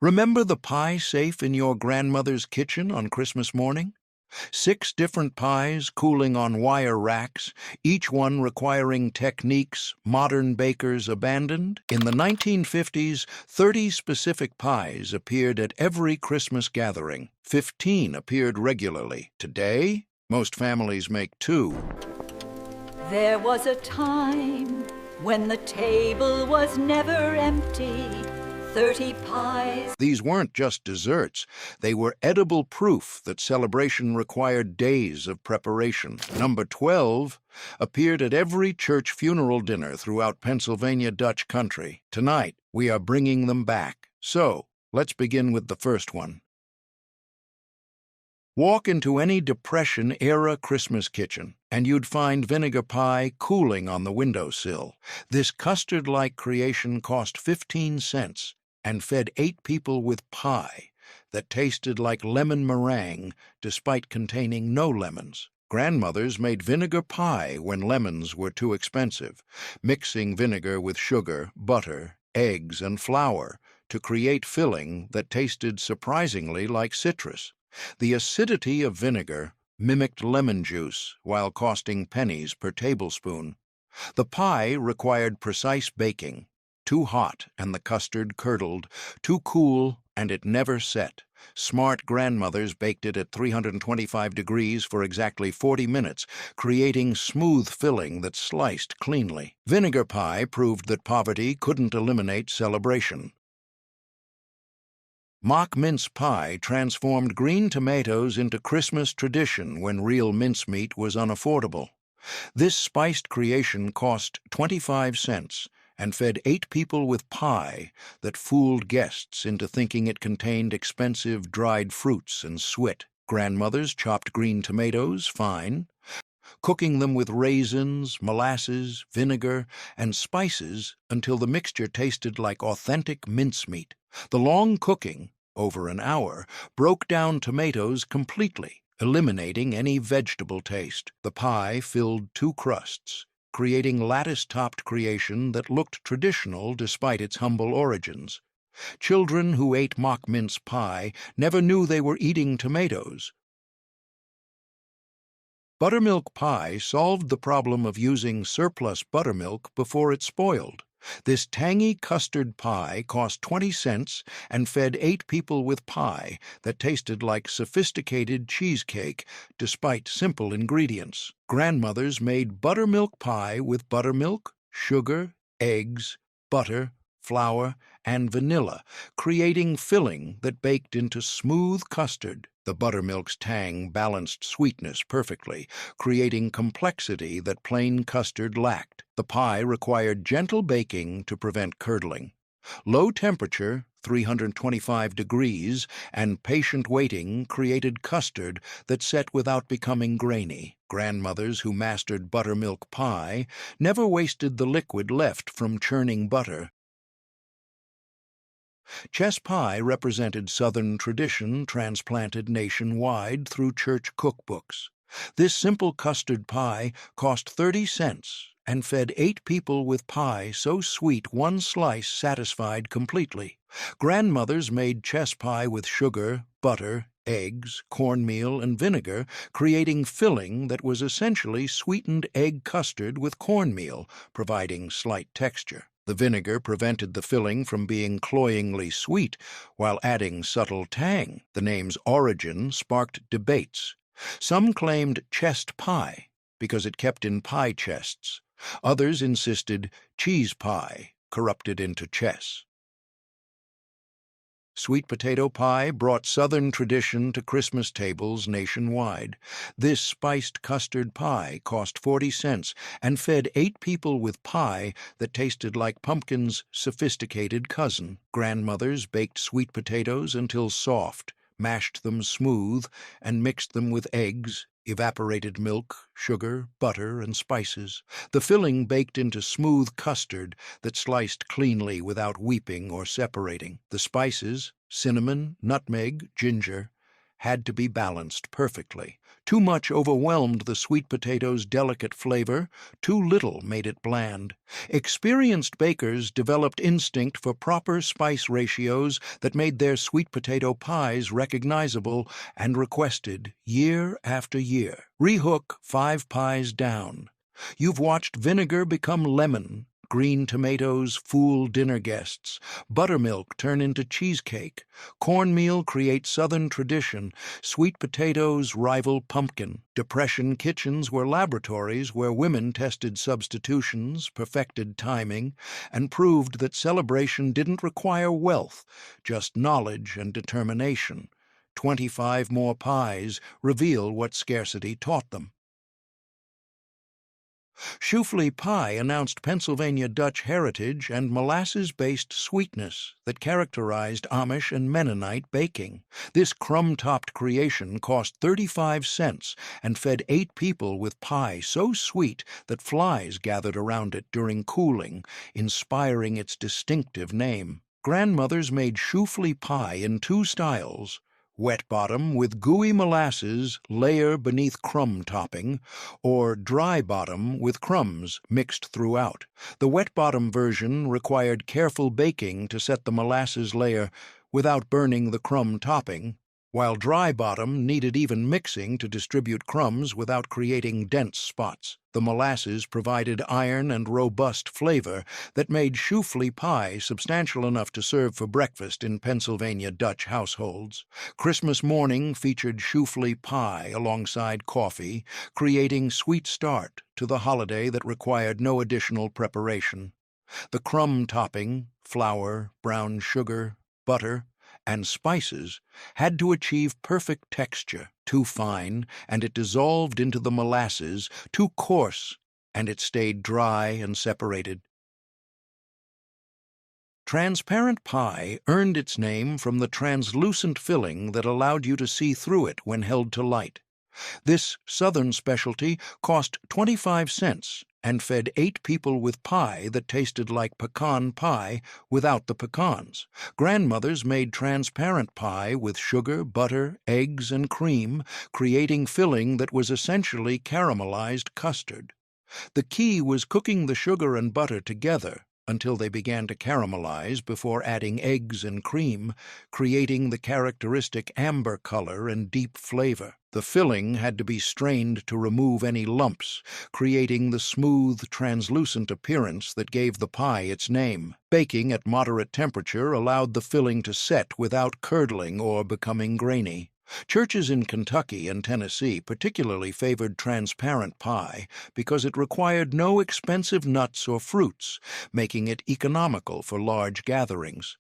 Remember the pie safe in your grandmother's kitchen on Christmas morning? 6 different pies cooling on wire racks, each one requiring techniques modern bakers abandoned? In the 1950s, 30 specific pies appeared at every Christmas gathering. 15 appeared regularly. Today, most families make 2. There was a time when the table was never empty. 30 pies. These weren't just desserts. They were edible proof that celebration required days of preparation. Number 12 appeared at every church funeral dinner throughout Pennsylvania Dutch country. Tonight, we are bringing them back. So, let's begin with the first one. Walk into any Depression-era Christmas kitchen, and you'd find vinegar pie cooling on the windowsill. This custard-like creation cost 15 cents and fed 8 people with pie that tasted like lemon meringue despite containing no lemons. Grandmothers made vinegar pie when lemons were too expensive, mixing vinegar with sugar, butter, eggs, and flour to create filling that tasted surprisingly like citrus. The acidity of vinegar mimicked lemon juice while costing pennies per tablespoon. The pie required precise baking. Too hot and the custard curdled, too cool and it never set. Smart grandmothers baked it at 325 degrees for exactly 40 minutes, creating smooth filling that sliced cleanly. Vinegar pie proved that poverty couldn't eliminate celebration. Mock mince pie transformed green tomatoes into Christmas tradition when real mincemeat was unaffordable. This spiced creation cost 25 cents and fed 8 people with pie that fooled guests into thinking it contained expensive dried fruits and suet. Grandmothers chopped green tomatoes fine, cooking them with raisins, molasses, vinegar, and spices until the mixture tasted like authentic mincemeat. The long cooking, over an hour, broke down tomatoes completely, eliminating any vegetable taste. The pie filled 2 crusts, creating lattice-topped creation that looked traditional despite its humble origins. Children who ate mock mince pie never knew they were eating tomatoes. Buttermilk pie solved the problem of using surplus buttermilk before it spoiled. This tangy custard pie cost 20 cents and fed 8 people with pie that tasted like sophisticated cheesecake despite simple ingredients. Grandmothers made buttermilk pie with buttermilk, sugar, eggs, butter, flour, and vanilla, creating filling that baked into smooth custard. The buttermilk's tang balanced sweetness perfectly, creating complexity that plain custard lacked. The pie required gentle baking to prevent curdling. Low temperature, 325 degrees, and patient waiting created custard that set without becoming grainy. Grandmothers who mastered buttermilk pie never wasted the liquid left from churning butter. Chess pie represented Southern tradition transplanted nationwide through church cookbooks. This simple custard pie cost 30 cents and fed 8 people with pie so sweet one slice satisfied completely. Grandmothers made chess pie with sugar, butter, eggs, cornmeal, and vinegar, creating filling that was essentially sweetened egg custard with cornmeal, providing slight texture. The vinegar prevented the filling from being cloyingly sweet while adding subtle tang. The name's origin sparked debates. Some claimed chest pie because it kept in pie chests. Others insisted cheese pie corrupted into chess. Sweet potato pie brought Southern tradition to Christmas tables nationwide. This spiced custard pie cost 40 cents and fed 8 people with pie that tasted like pumpkin's sophisticated cousin. Grandmothers baked sweet potatoes until soft, mashed them smooth, and mixed them with eggs, evaporated milk, sugar, butter, and spices. The filling baked into smooth custard that sliced cleanly without weeping or separating. The spices, cinnamon, nutmeg, ginger, had to be balanced perfectly. Too much overwhelmed the sweet potato's delicate flavor, too little made it bland. Experienced bakers developed instinct for proper spice ratios that made their sweet potato pies recognizable and requested year after year. Rehook 5 pies down. You've watched vinegar become lemon, green tomatoes fool dinner guests, buttermilk turn into cheesecake, cornmeal create Southern tradition, sweet potatoes rival pumpkin. Depression kitchens were laboratories where women tested substitutions, perfected timing, and proved that celebration didn't require wealth, just knowledge and determination. 25 more pies reveal what scarcity taught them. Shoofly pie announced Pennsylvania Dutch heritage and molasses-based sweetness that characterized Amish and Mennonite baking. This crumb-topped creation cost 35 cents and fed 8 people with pie so sweet that flies gathered around it during cooling, inspiring its distinctive name. Grandmothers made Shoofly pie in 2 styles: wet bottom with gooey molasses layer beneath crumb topping, or dry bottom with crumbs mixed throughout. The wet bottom version required careful baking to set the molasses layer without burning the crumb topping, while dry bottom needed even mixing to distribute crumbs without creating dense spots. The molasses provided iron and robust flavor that made Shoofly pie substantial enough to serve for breakfast in Pennsylvania Dutch households. Christmas morning featured Shoofly pie alongside coffee, creating sweet start to the holiday that required no additional preparation. The crumb topping, flour, brown sugar, butter, and spices had to achieve perfect texture. Too fine, and it dissolved into the molasses; too coarse, and it stayed dry and separated. Transparent pie earned its name from the translucent filling that allowed you to see through it when held to light. This Southern specialty cost 25 cents and fed 8 people with pie that tasted like pecan pie without the pecans. Grandmothers made transparent pie with sugar, butter, eggs, and cream, creating filling that was essentially caramelized custard. The key was cooking the sugar and butter together until they began to caramelize before adding eggs and cream, creating the characteristic amber color and deep flavor. The filling had to be strained to remove any lumps, creating the smooth, translucent appearance that gave the pie its name. Baking at moderate temperature allowed the filling to set without curdling or becoming grainy. Churches in Kentucky and Tennessee particularly favored transparent pie because it required no expensive nuts or fruits, making it economical for large gatherings.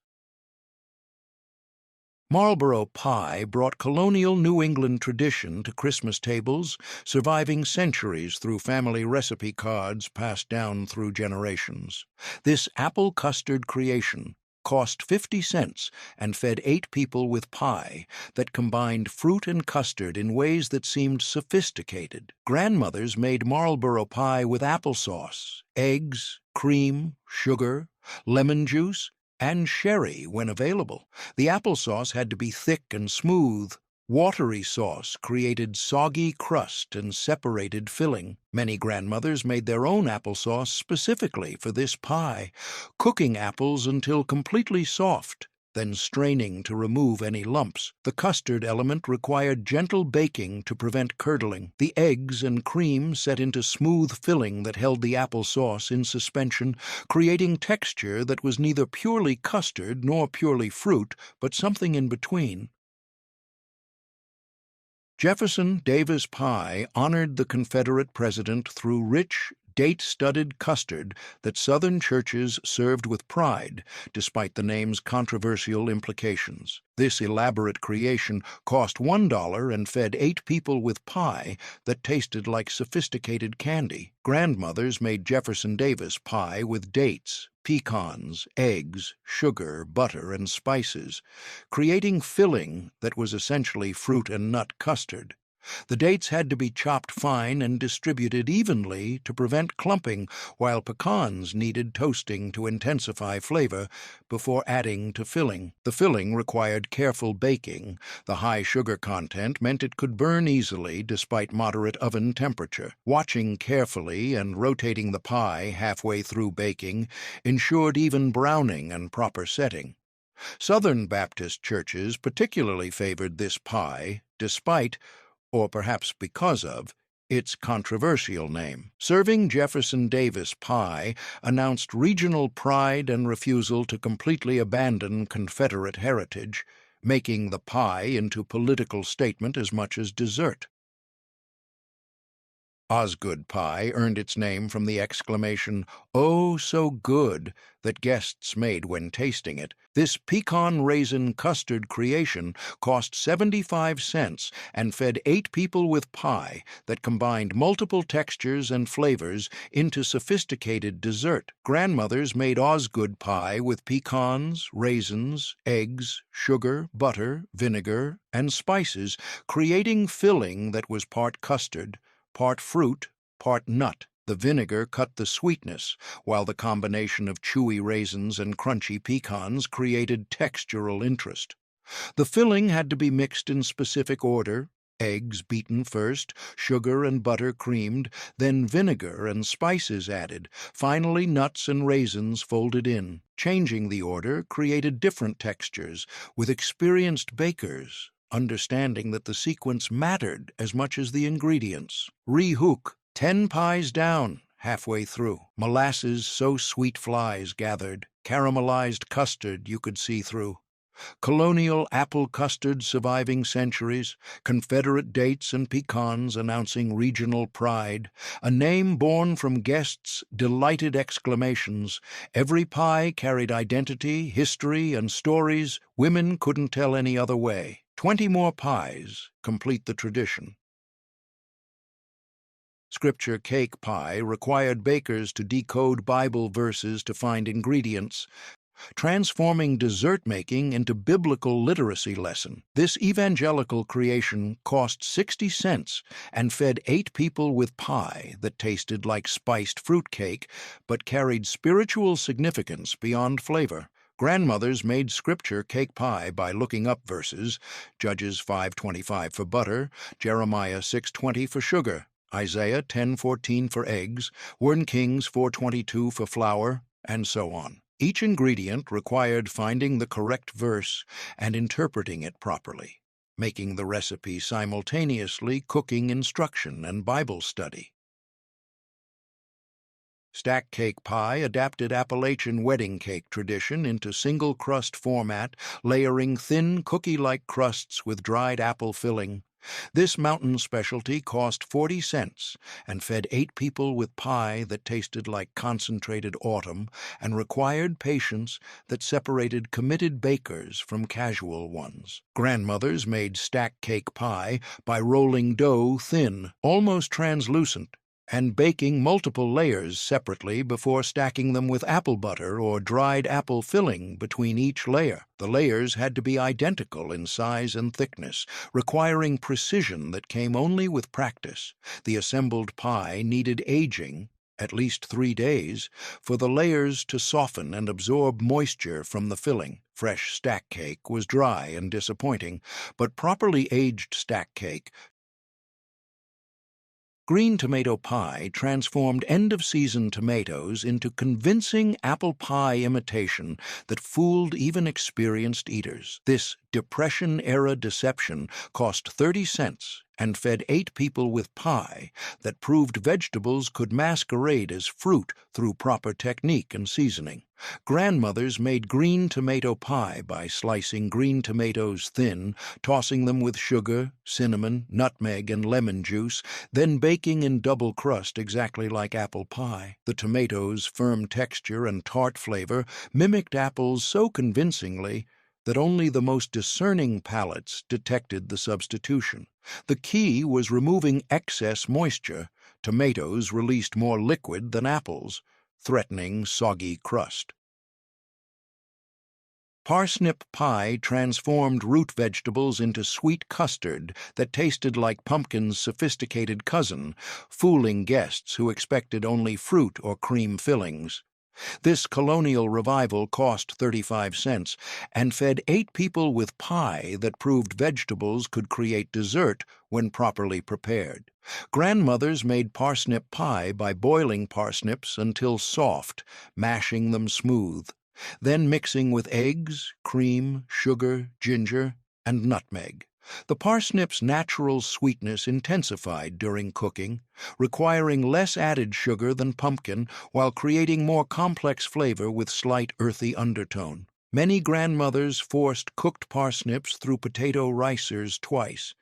Marlborough pie brought colonial New England tradition to Christmas tables, surviving centuries through family recipe cards passed down through generations. This apple custard creation cost 50 cents and fed 8 people with pie that combined fruit and custard in ways that seemed sophisticated. Grandmothers made Marlborough pie with applesauce, eggs, cream, sugar, lemon juice, and sherry when available. The applesauce had to be thick and smooth. Watery sauce created soggy crust and separated filling. Many grandmothers made their own applesauce specifically for this pie, cooking apples until completely soft, then straining to remove any lumps. The custard element required gentle baking to prevent curdling. The eggs and cream set into smooth filling that held the applesauce in suspension, creating texture that was neither purely custard nor purely fruit, but something in between. Jefferson Davis pie honored the Confederate president through rich, date-studded custard that Southern churches served with pride, despite the name's controversial implications. This elaborate creation cost $1 and fed 8 people with pie that tasted like sophisticated candy. Grandmothers made Jefferson Davis pie with dates, pecans, eggs, sugar, butter, and spices, creating filling that was essentially fruit and nut custard. The dates had to be chopped fine and distributed evenly to prevent clumping, while pecans needed toasting to intensify flavor before adding to filling. The filling required careful baking. The high sugar content meant it could burn easily despite moderate oven temperature. Watching carefully and rotating the pie halfway through baking ensured even browning and proper setting. Southern Baptist churches particularly favored this pie, despite, or perhaps because of, its controversial name. Serving Jefferson Davis pie announced regional pride and refusal to completely abandon Confederate heritage, making the pie into political statement as much as dessert. Osgood pie earned its name from the exclamation, "Oh, so good," that guests made when tasting it. This pecan-raisin custard creation cost 75 cents and fed 8 people with pie that combined multiple textures and flavors into sophisticated dessert. Grandmothers made Osgood pie with pecans, raisins, eggs, sugar, butter, vinegar, and spices, creating filling that was part custard, part fruit, part nut. The vinegar cut the sweetness, while the combination of chewy raisins and crunchy pecans created textural interest. The filling had to be mixed in specific order: eggs beaten first, sugar and butter creamed, then vinegar and spices added, finally nuts and raisins folded in. Changing the order created different textures, with experienced bakers understanding that the sequence mattered as much as the ingredients. Rehook, 10 pies down, halfway through. Molasses so sweet flies gathered. Caramelized custard you could see through. Colonial apple custard surviving centuries. Confederate dates and pecans announcing regional pride. A name born from guests' delighted exclamations. Every pie carried identity, history, and stories women couldn't tell any other way. 20 more pies complete the tradition. Scripture cake pie required bakers to decode Bible verses to find ingredients, transforming dessert making into biblical literacy lesson. This evangelical creation cost 60 cents and fed 8 people with pie that tasted like spiced fruit cake but carried spiritual significance beyond flavor. Grandmothers made scripture cake pie by looking up verses: Judges 5:25 for butter, Jeremiah 6:20 for sugar, Isaiah 10:14 for eggs, 1 Kings 4:22 for flour, and so on. Each ingredient required finding the correct verse and interpreting it properly, making the recipe simultaneously cooking instruction and Bible study. Stack cake pie adapted Appalachian wedding cake tradition into single-crust format, layering thin, cookie-like crusts with dried apple filling. This mountain specialty cost 40 cents and fed 8 people with pie that tasted like concentrated autumn and required patience that separated committed bakers from casual ones. Grandmothers made stack cake pie by rolling dough thin, almost translucent, and baking multiple layers separately before stacking them with apple butter or dried apple filling between each layer. The layers had to be identical in size and thickness, requiring precision that came only with practice. The assembled pie needed aging, at least 3 days, for the layers to soften and absorb moisture from the filling. Fresh stack cake was dry and disappointing, but properly aged stack cake, green tomato pie transformed end-of-season tomatoes into convincing apple pie imitation that fooled even experienced eaters. This Depression-era deception cost 30 cents and fed 8 people with pie that proved vegetables could masquerade as fruit through proper technique and seasoning. Grandmothers made green tomato pie by slicing green tomatoes thin, tossing them with sugar, cinnamon, nutmeg, and lemon juice, then baking in double crust exactly like apple pie. The tomatoes' firm texture and tart flavor mimicked apples so convincingly that only the most discerning palates detected the substitution. The key was removing excess moisture. Tomatoes released more liquid than apples, threatening soggy crust. Parsnip pie transformed root vegetables into sweet custard that tasted like pumpkin's sophisticated cousin, fooling guests who expected only fruit or cream fillings. This colonial revival cost 35 cents and fed 8 people with pie that proved vegetables could create dessert when properly prepared. Grandmothers made parsnip pie by boiling parsnips until soft, mashing them smooth, then mixing with eggs, cream, sugar, ginger, and nutmeg. The parsnip's natural sweetness intensified during cooking, requiring less added sugar than pumpkin while creating more complex flavor with slight earthy undertone. Many grandmothers forced cooked parsnips through potato ricers twice,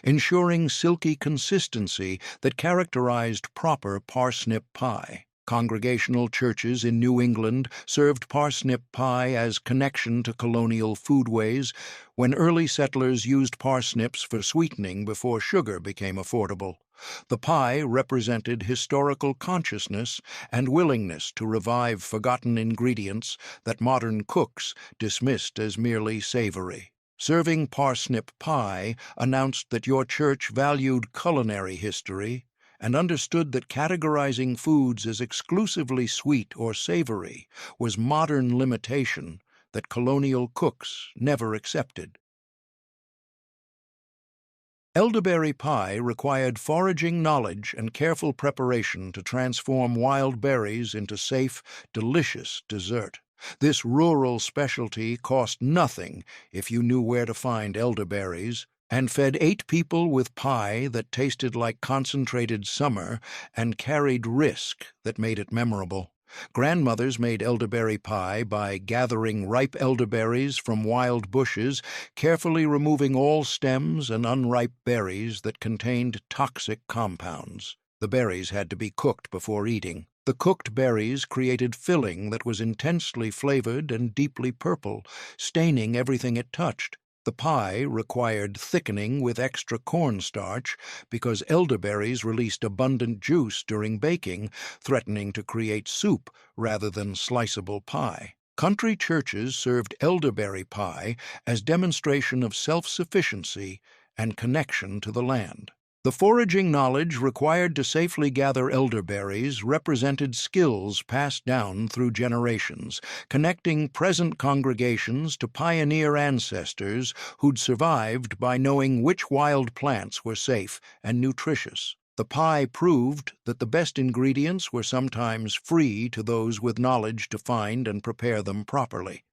ensuring silky consistency that characterized proper parsnip pie. Congregational churches in New England served parsnip pie as connection to colonial foodways when early settlers used parsnips for sweetening before sugar became affordable. The pie represented historical consciousness and willingness to revive forgotten ingredients that modern cooks dismissed as merely savory. Serving parsnip pie announced that your church valued culinary history and understood that categorizing foods as exclusively sweet or savory was modern limitation that colonial cooks never accepted. Elderberry pie required foraging knowledge and careful preparation to transform wild berries into safe, delicious dessert. This rural specialty cost nothing if you knew where to find elderberries, and fed 8 people with pie that tasted like concentrated summer and carried risk that made it memorable. Grandmothers made elderberry pie by gathering ripe elderberries from wild bushes, carefully removing all stems and unripe berries that contained toxic compounds. The berries had to be cooked before eating. The cooked berries created filling that was intensely flavored and deeply purple, staining everything it touched. The pie required thickening with extra cornstarch because elderberries released abundant juice during baking, threatening to create soup rather than sliceable pie. Country churches served elderberry pie as demonstration of self-sufficiency and connection to the land. The foraging knowledge required to safely gather elderberries represented skills passed down through generations, connecting present congregations to pioneer ancestors who'd survived by knowing which wild plants were safe and nutritious. The pie proved that the best ingredients were sometimes free to those with knowledge to find and prepare them properly.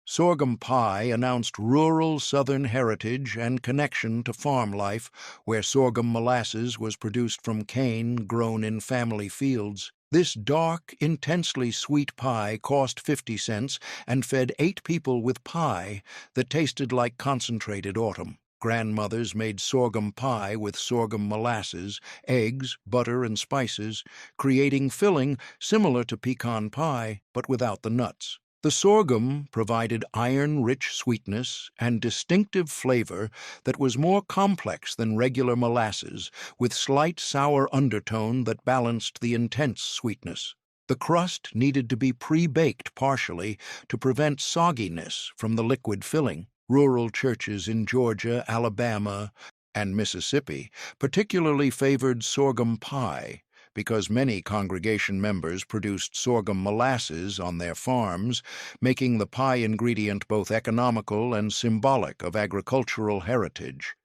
Sorghum pie announced rural Southern heritage and connection to farm life, where sorghum molasses was produced from cane grown in family fields. This dark, intensely sweet pie cost 50 cents and fed 8 people with pie that tasted like concentrated autumn. Grandmothers made sorghum pie with sorghum molasses, eggs, butter, and spices, creating filling similar to pecan pie, but without the nuts. The sorghum provided iron-rich sweetness and distinctive flavor that was more complex than regular molasses, with slight sour undertone that balanced the intense sweetness. The crust needed to be pre-baked partially to prevent sogginess from the liquid filling. Rural churches in Georgia, Alabama, and Mississippi particularly favored sorghum pie, because many congregation members produced sorghum molasses on their farms, making the pie ingredient both economical and symbolic of agricultural heritage.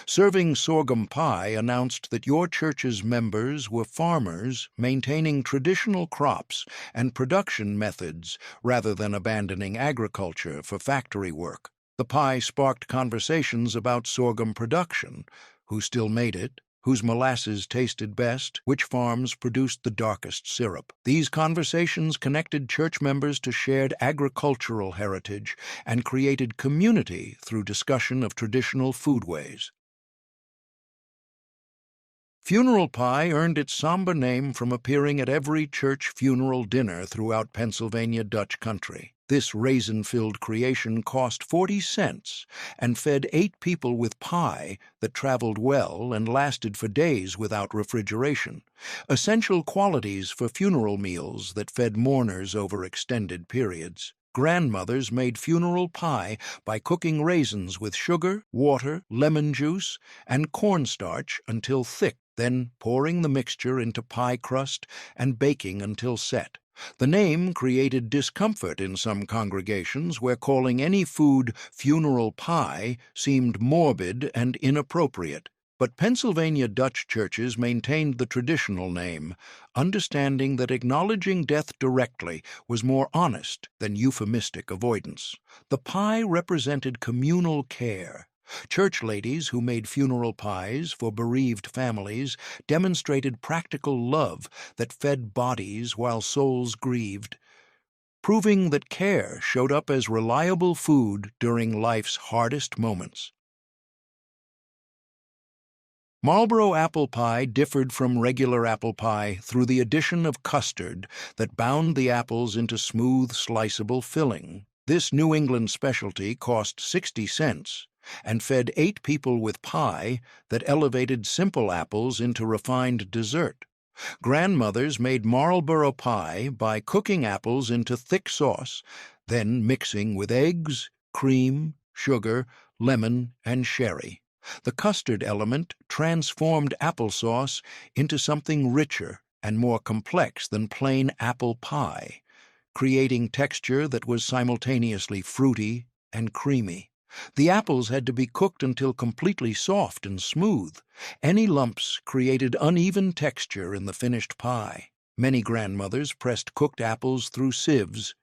Serving sorghum pie announced that your church's members were farmers maintaining traditional crops and production methods rather than abandoning agriculture for factory work. The pie sparked conversations about sorghum production, who still made it, whose molasses tasted best, which farms produced the darkest syrup. These conversations connected church members to shared agricultural heritage and created community through discussion of traditional foodways. Funeral pie earned its somber name from appearing at every church funeral dinner throughout Pennsylvania Dutch country. This raisin-filled creation cost 40 cents and fed 8 people with pie that traveled well and lasted for days without refrigeration, essential qualities for funeral meals that fed mourners over extended periods. Grandmothers made funeral pie by cooking raisins with sugar, water, lemon juice, and cornstarch until thick, then pouring the mixture into pie crust and baking until set. The name created discomfort in some congregations where calling any food funeral pie seemed morbid and inappropriate. But Pennsylvania Dutch churches maintained the traditional name, understanding that acknowledging death directly was more honest than euphemistic avoidance. The pie represented communal care. Church ladies who made funeral pies for bereaved families demonstrated practical love that fed bodies while souls grieved, proving that care showed up as reliable food during life's hardest moments. Marlborough apple pie differed from regular apple pie through the addition of custard that bound the apples into smooth, sliceable filling. This New England specialty cost 60 cents and fed 8 people with pie that elevated simple apples into refined dessert. Grandmothers made Marlborough pie by cooking apples into thick sauce, then mixing with eggs, cream, sugar, lemon, and sherry. The custard element transformed applesauce into something richer and more complex than plain apple pie, creating texture that was simultaneously fruity and creamy. The apples had to be cooked until completely soft and smooth. Any lumps created uneven texture in the finished pie. Many grandmothers pressed cooked apples through sieves,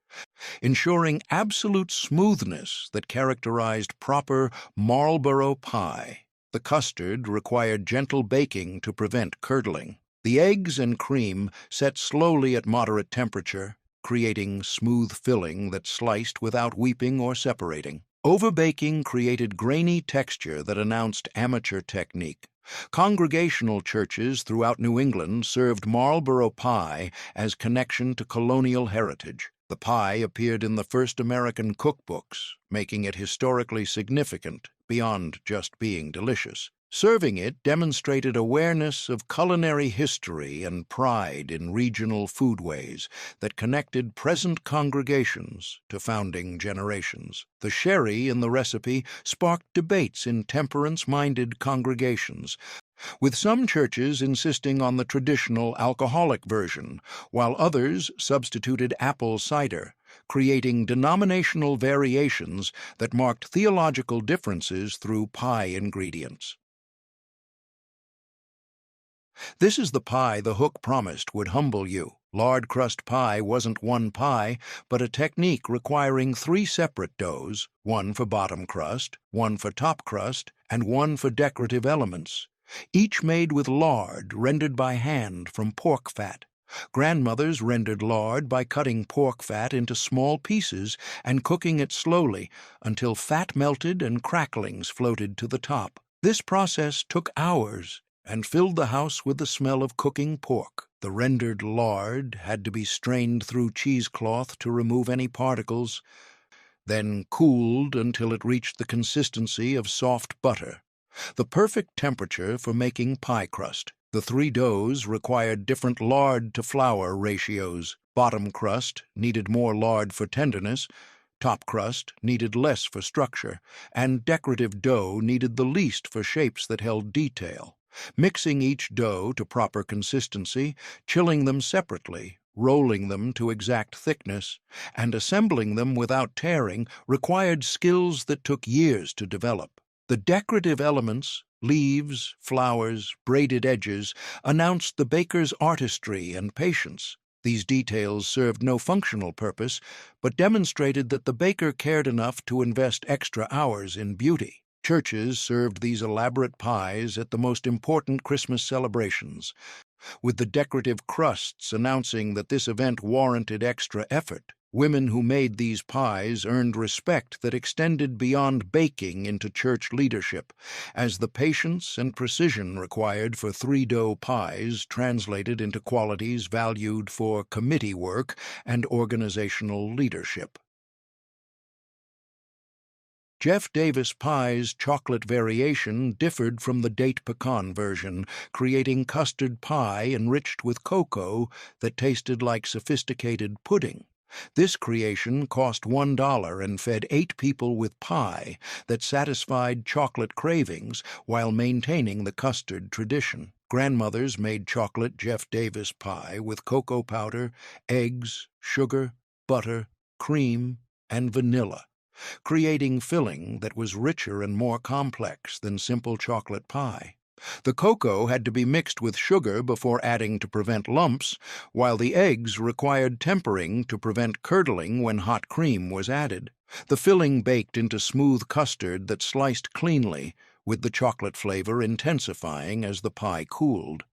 ensuring absolute smoothness that characterized proper Marlborough pie. The custard required gentle baking to prevent curdling. The eggs and cream set slowly at moderate temperature, creating smooth filling that sliced without weeping or separating. Overbaking created grainy texture that announced amateur technique. Congregational churches throughout New England served Marlborough pie as connection to colonial heritage. The pie appeared in the first American cookbooks, making it historically significant beyond just being delicious. Serving it demonstrated awareness of culinary history and pride in regional foodways that connected present congregations to founding generations. The sherry in the recipe sparked debates in temperance-minded congregations, with some churches insisting on the traditional alcoholic version, while others substituted apple cider, creating denominational variations that marked theological differences through pie ingredients. This is the pie the hook promised would humble you. Lard crust pie wasn't one pie, but a technique requiring 3 separate doughs, one for bottom crust, one for top crust, and one for decorative elements, each made with lard rendered by hand from pork fat. Grandmothers rendered lard by cutting pork fat into small pieces and cooking it slowly until fat melted and cracklings floated to the top. This process took hours and filled the house with the smell of cooking pork. The rendered lard had to be strained through cheesecloth to remove any particles, then cooled until it reached the consistency of soft butter, the perfect temperature for making pie crust. The 3 doughs required different lard to flour ratios. Bottom crust needed more lard for tenderness, top crust needed less for structure, and decorative dough needed the least for shapes that held detail. Mixing each dough to proper consistency, chilling them separately, rolling them to exact thickness, and assembling them without tearing required skills that took years to develop. The decorative elements, leaves, flowers, braided edges, announced the baker's artistry and patience. These details served no functional purpose, but demonstrated that the baker cared enough to invest extra hours in beauty. Churches served these elaborate pies at the most important Christmas celebrations, with the decorative crusts announcing that this event warranted extra effort. Women who made these pies earned respect that extended beyond baking into church leadership, as the patience and precision required for three-dough pies translated into qualities valued for committee work and organizational leadership. Jeff Davis pie's chocolate variation differed from the date pecan version, creating custard pie enriched with cocoa that tasted like sophisticated pudding. This creation cost $1 and fed 8 people with pie that satisfied chocolate cravings while maintaining the custard tradition. Grandmothers made chocolate Jeff Davis pie with cocoa powder, eggs, sugar, butter, cream, and vanilla, creating filling that was richer and more complex than simple chocolate pie. The cocoa had to be mixed with sugar before adding to prevent lumps, while the eggs required tempering to prevent curdling when hot cream was added. The filling baked into smooth custard that sliced cleanly, with the chocolate flavor intensifying as the pie cooled.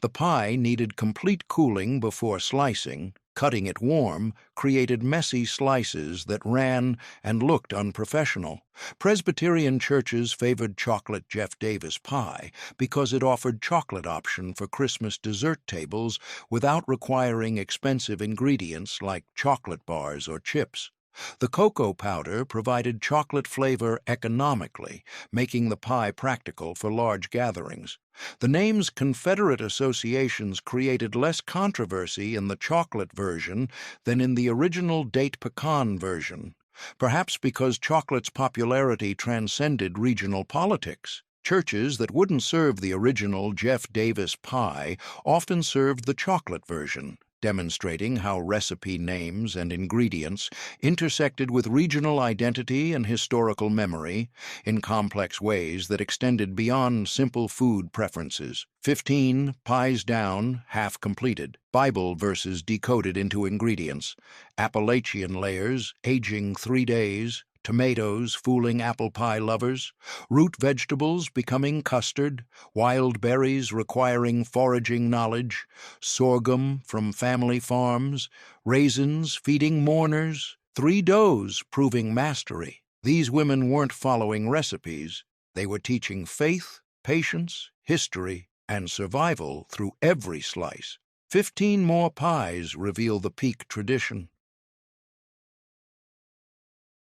The pie needed complete cooling before slicing. Cutting it warm created messy slices that ran and looked unprofessional. Presbyterian churches favored chocolate Jeff Davis pie because it offered chocolate option for Christmas dessert tables without requiring expensive ingredients like chocolate bars or chips. The cocoa powder provided chocolate flavor economically, making the pie practical for large gatherings. The name's Confederate associations created less controversy in the chocolate version than in the original date pecan version, perhaps because chocolate's popularity transcended regional politics. Churches that wouldn't serve the original Jeff Davis pie often served the chocolate version, demonstrating how recipe names and ingredients intersected with regional identity and historical memory in complex ways that extended beyond simple food preferences. 15 pies down, half completed. Bible verses decoded into ingredients. Appalachian layers, aging 3 days. Tomatoes fooling apple pie lovers, root vegetables becoming custard, wild berries requiring foraging knowledge, sorghum from family farms, raisins feeding mourners, 3 doughs proving mastery. These women weren't following recipes. They were teaching faith, patience, history, and survival through every slice. 15 more pies reveal the peak tradition.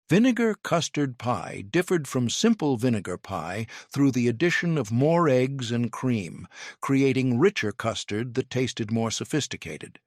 Vinegar custard pie differed from simple vinegar pie through the addition of more eggs and cream, creating richer custard that tasted more sophisticated.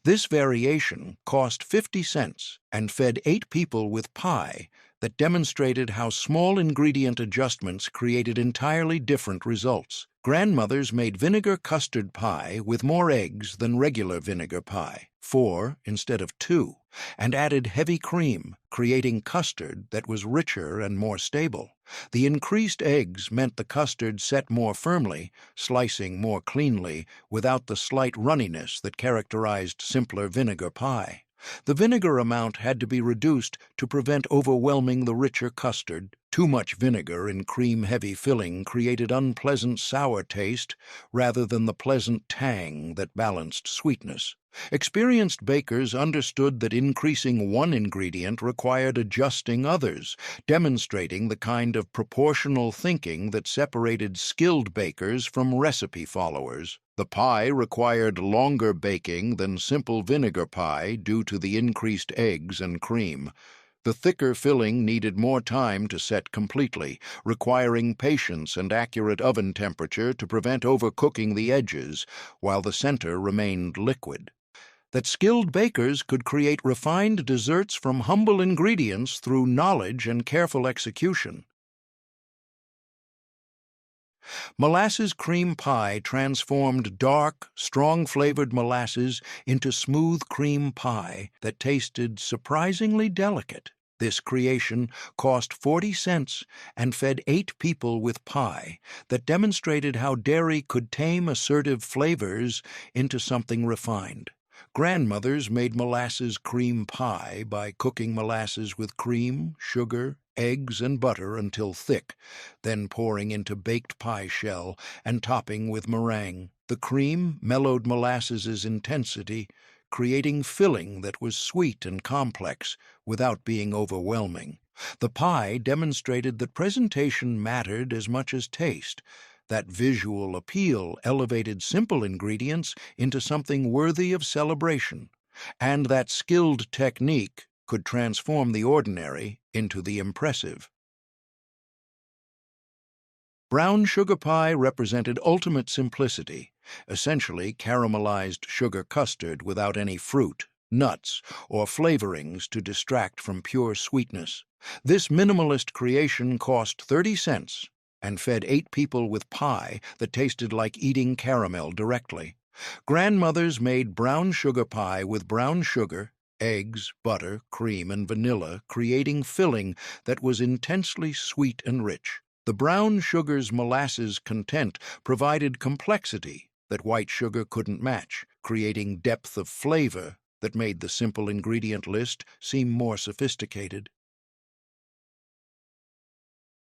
This variation cost 50 cents and fed 8 people with pie that demonstrated how small ingredient adjustments created entirely different results. Grandmothers made vinegar custard pie with more eggs than regular vinegar pie, 4 instead of 2, and added heavy cream, creating custard that was richer and more stable. The increased eggs meant the custard set more firmly, slicing more cleanly, without the slight runniness that characterized simpler vinegar pie. The vinegar amount had to be reduced to prevent overwhelming the richer custard. Too much vinegar in cream-heavy filling created unpleasant sour taste rather than the pleasant tang that balanced sweetness. Experienced bakers understood that increasing one ingredient required adjusting others, demonstrating the kind of proportional thinking that separated skilled bakers from recipe followers. The pie required longer baking than simple vinegar pie due to the increased eggs and cream. The thicker filling needed more time to set completely, requiring patience and accurate oven temperature to prevent overcooking the edges, while the center remained liquid. That skilled bakers could create refined desserts from humble ingredients through knowledge and careful execution. Molasses cream pie transformed dark, strong-flavored molasses into smooth cream pie that tasted surprisingly delicate. This creation cost 40 cents and fed 8 people with pie that demonstrated how dairy could tame assertive flavors into something refined. Grandmothers made molasses cream pie by cooking molasses with cream, sugar, eggs, and butter until thick, then pouring into baked pie shell and topping with meringue. The cream mellowed molasses' intensity, creating filling that was sweet and complex without being overwhelming. The pie demonstrated that presentation mattered as much as taste, that visual appeal elevated simple ingredients into something worthy of celebration, and that skilled technique could transform the ordinary into the impressive. Brown sugar pie represented ultimate simplicity, essentially caramelized sugar custard without any fruit, nuts, or flavorings to distract from pure sweetness. This minimalist creation cost 30 cents and fed 8 people with pie that tasted like eating caramel directly. Grandmothers made brown sugar pie with brown sugar, eggs, butter, cream, and vanilla, creating filling that was intensely sweet and rich. The brown sugar's molasses content provided complexity that white sugar couldn't match, creating depth of flavor that made the simple ingredient list seem more sophisticated.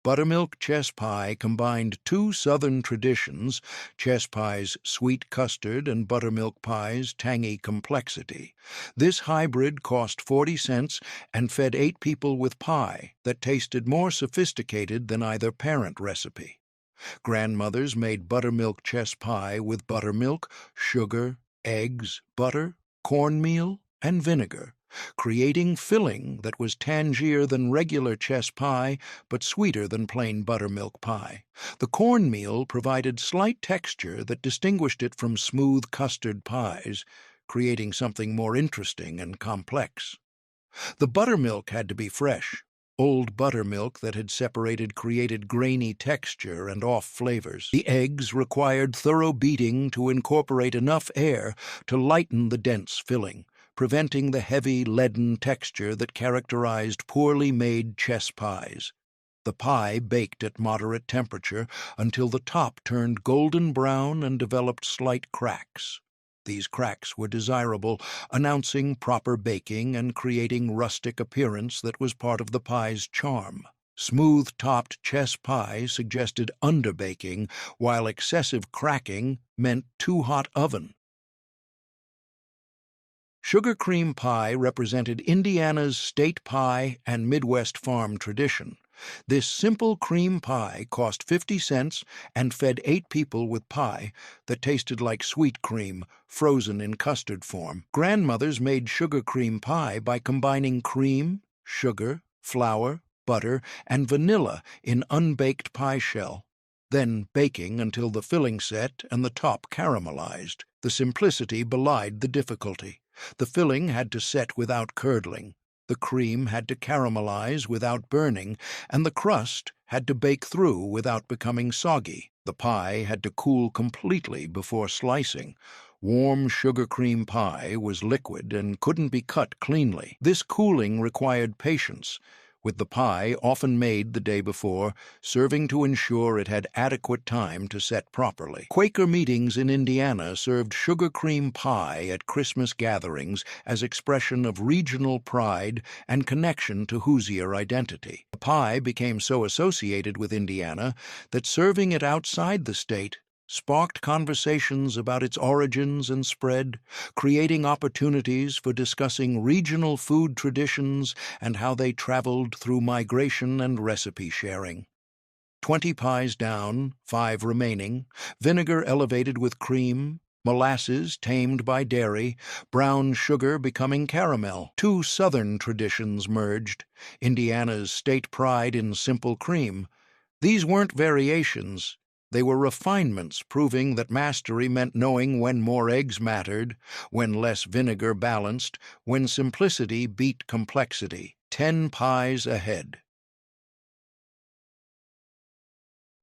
Buttermilk chess pie combined 2 Southern traditions, chess pie's sweet custard and buttermilk pie's tangy complexity. This hybrid cost 40 cents and fed 8 people with pie that tasted more sophisticated than either parent recipe. Grandmothers made buttermilk chess pie with buttermilk, sugar, eggs, butter, cornmeal, and vinegar, creating filling that was tangier than regular chess pie but sweeter than plain buttermilk pie. The cornmeal provided slight texture that distinguished it from smooth custard pies, creating something more interesting and complex. The buttermilk had to be fresh. Old buttermilk that had separated created grainy texture and off flavors. The eggs required thorough beating to incorporate enough air to lighten the dense filling, preventing the heavy, leaden texture that characterized poorly made chess pies. The pie baked at moderate temperature until the top turned golden brown and developed slight cracks. These cracks were desirable, announcing proper baking and creating rustic appearance that was part of the pie's charm. Smooth-topped chess pie suggested underbaking, while excessive cracking meant too hot oven. Sugar cream pie represented Indiana's state pie and Midwest farm tradition. This simple cream pie cost 50 cents and fed 8 people with pie that tasted like sweet cream, frozen in custard form. Grandmothers made sugar cream pie by combining cream, sugar, flour, butter, and vanilla in unbaked pie shell, then baking until the filling set and the top caramelized. The simplicity belied the difficulty. The filling had to set without curdling. The cream had to caramelize without burning, and the crust had to bake through without becoming soggy. The pie had to cool completely before slicing. Warm sugar cream pie was liquid and couldn't be cut cleanly. This cooling required patience, with the pie often made the day before, serving to ensure it had adequate time to set properly. Quaker meetings in Indiana served sugar cream pie at Christmas gatherings as expression of regional pride and connection to Hoosier identity. The pie became so associated with Indiana that serving it outside the state sparked conversations about its origins and spread, creating opportunities for discussing regional food traditions and how they traveled through migration and recipe sharing. 20 pies down, 5 remaining, vinegar elevated with cream, molasses tamed by dairy, brown sugar becoming caramel. 2 Southern traditions merged, Indiana's state pride in simple cream. These weren't variations. They were refinements proving that mastery meant knowing when more eggs mattered, when less vinegar balanced, when simplicity beat complexity. 10 pies ahead.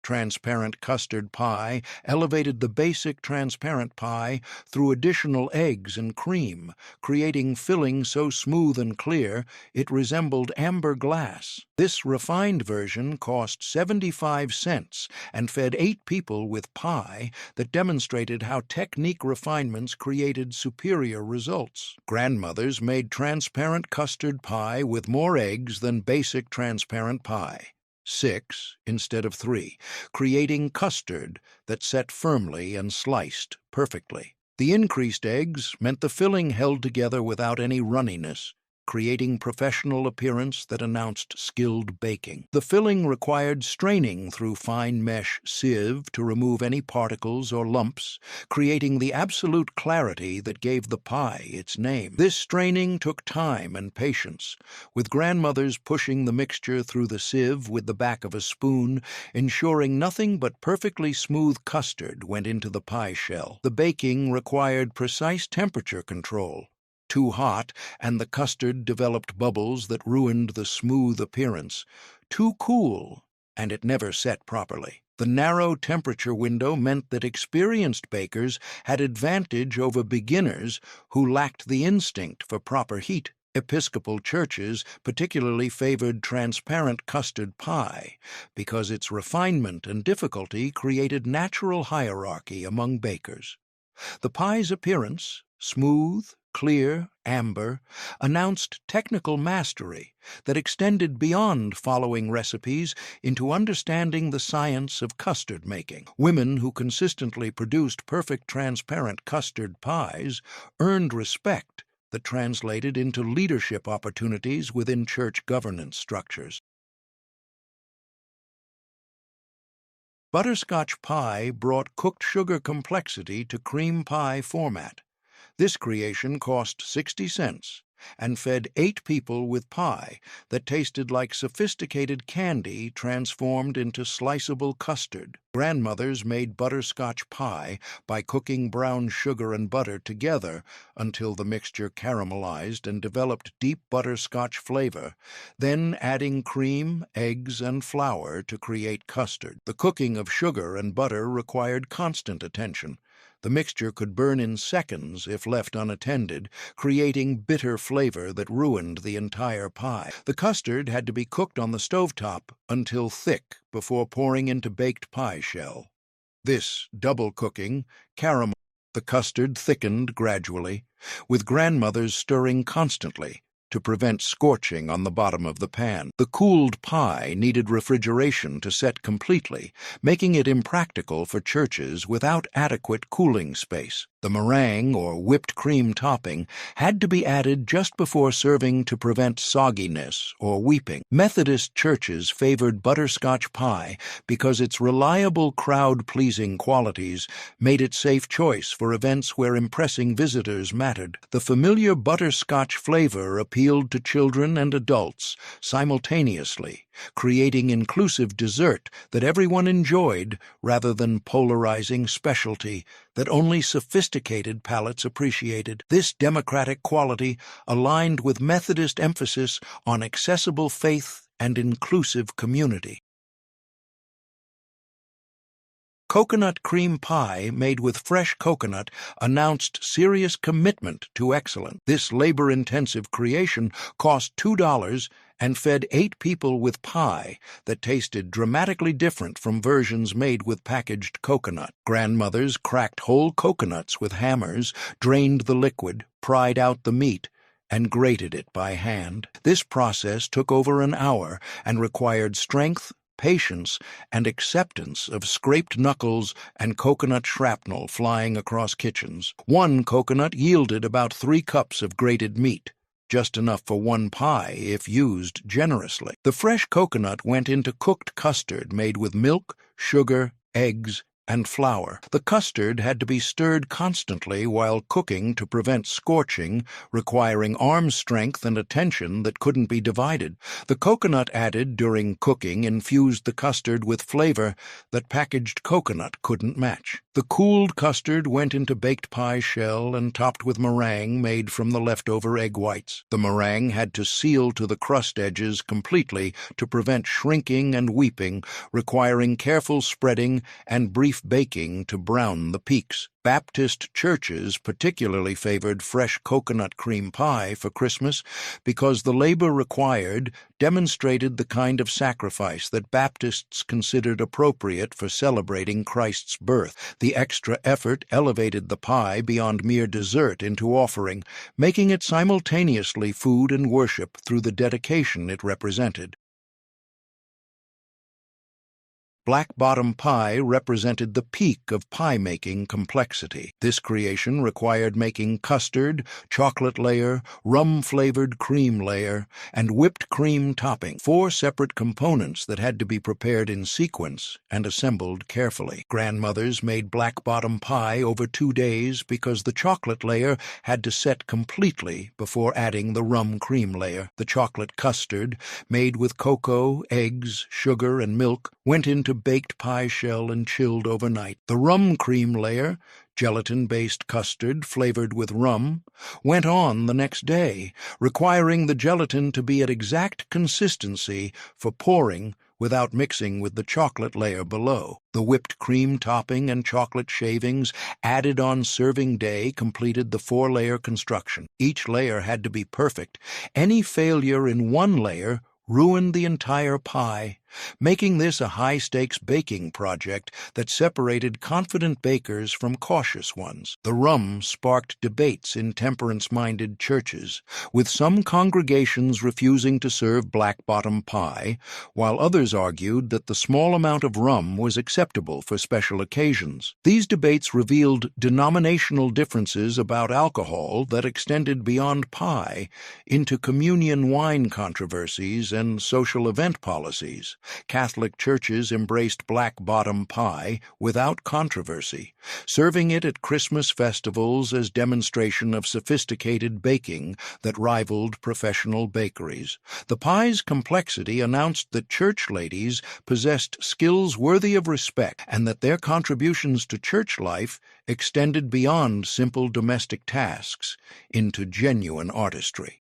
Transparent custard pie elevated the basic transparent pie through additional eggs and cream, creating filling so smooth and clear it resembled amber glass. This refined version cost 75 cents and fed 8 people with pie that demonstrated how technique refinements created superior results. Grandmothers made transparent custard pie with more eggs than basic transparent pie. 6 instead of 3, creating custard that set firmly and sliced perfectly. The increased eggs meant the filling held together without any runniness, creating professional appearance that announced skilled baking. The filling required straining through fine mesh sieve to remove any particles or lumps, creating the absolute clarity that gave the pie its name. This straining took time and patience, with grandmothers pushing the mixture through the sieve with the back of a spoon, ensuring nothing but perfectly smooth custard went into the pie shell. The baking required precise temperature control. Too hot, and the custard developed bubbles that ruined the smooth appearance. Too cool, and it never set properly. The narrow temperature window meant that experienced bakers had advantage over beginners who lacked the instinct for proper heat. Episcopal churches particularly favored transparent custard pie because its refinement and difficulty created natural hierarchy among bakers. The pie's appearance, smooth, clear, amber, announced technical mastery that extended beyond following recipes into understanding the science of custard making. Women who consistently produced perfect transparent custard pies earned respect that translated into leadership opportunities within church governance structures. Butterscotch pie brought cooked sugar complexity to cream pie format. This creation cost 60 cents and fed 8 people with pie that tasted like sophisticated candy transformed into sliceable custard. Grandmothers made butterscotch pie by cooking brown sugar and butter together until the mixture caramelized and developed deep butterscotch flavor, then adding cream, eggs, and flour to create custard. The cooking of sugar and butter required constant attention. The mixture could burn in seconds if left unattended, creating bitter flavor that ruined the entire pie. The custard had to be cooked on the stovetop until thick before pouring into baked pie shell. This double cooking caramelized the custard, thickened gradually, with grandmothers stirring constantly to prevent scorching on the bottom of the pan. The cooled pie needed refrigeration to set completely, making it impractical for churches without adequate cooling space. The meringue, or whipped cream topping, had to be added just before serving to prevent sogginess or weeping. Methodist churches favored butterscotch pie because its reliable crowd-pleasing qualities made it safe choice for events where impressing visitors mattered. The familiar butterscotch flavor appealed to children and adults simultaneously, creating inclusive dessert that everyone enjoyed rather than polarizing specialty that only sophisticated palates appreciated. This democratic quality aligned with Methodist emphasis on accessible faith and inclusive community. Coconut cream pie made with fresh coconut announced serious commitment to excellence. This labor-intensive creation cost $2 and fed 8 people with pie that tasted dramatically different from versions made with packaged coconut. Grandmothers cracked whole coconuts with hammers, drained the liquid, pried out the meat, and grated it by hand. This process took over an hour and required strength, patience, and acceptance of scraped knuckles and coconut shrapnel flying across kitchens. One coconut yielded about 3 cups of grated meat, just enough for 1 pie if used generously. The fresh coconut went into cooked custard made with milk, sugar, eggs, and flour. The custard had to be stirred constantly while cooking to prevent scorching, requiring arm strength and attention that couldn't be divided. The coconut added during cooking infused the custard with flavor that packaged coconut couldn't match. The cooled custard went into baked pie shell and topped with meringue made from the leftover egg whites. The meringue had to seal to the crust edges completely to prevent shrinking and weeping, requiring careful spreading and brief baking to brown the peaks. Baptist churches particularly favored fresh coconut cream pie for Christmas because the labor required demonstrated the kind of sacrifice that Baptists considered appropriate for celebrating Christ's birth. The extra effort elevated the pie beyond mere dessert into offering, making it simultaneously food and worship through the dedication it represented. Black bottom pie represented the peak of pie-making complexity. This creation required making custard, chocolate layer, rum-flavored cream layer, and whipped cream topping, 4 separate components that had to be prepared in sequence and assembled carefully. Grandmothers made black bottom pie over 2 days because the chocolate layer had to set completely before adding the rum cream layer. The chocolate custard, made with cocoa, eggs, sugar, and milk, went into baked pie shell and chilled overnight. The rum cream layer, gelatin-based custard flavored with rum, went on the next day, requiring the gelatin to be at exact consistency for pouring without mixing with the chocolate layer below. The whipped cream topping and chocolate shavings added on serving day completed the 4-layer construction. Each layer had to be perfect. Any failure in one layer ruined the entire pie, making this a high-stakes baking project that separated confident bakers from cautious ones. The rum sparked debates in temperance-minded churches, with some congregations refusing to serve black-bottom pie, while others argued that the small amount of rum was acceptable for special occasions. These debates revealed denominational differences about alcohol that extended beyond pie into communion wine controversies and social event policies. Catholic churches embraced black bottom pie without controversy, serving it at Christmas festivals as demonstration of sophisticated baking that rivaled professional bakeries. The pie's complexity announced that church ladies possessed skills worthy of respect and that their contributions to church life extended beyond simple domestic tasks into genuine artistry.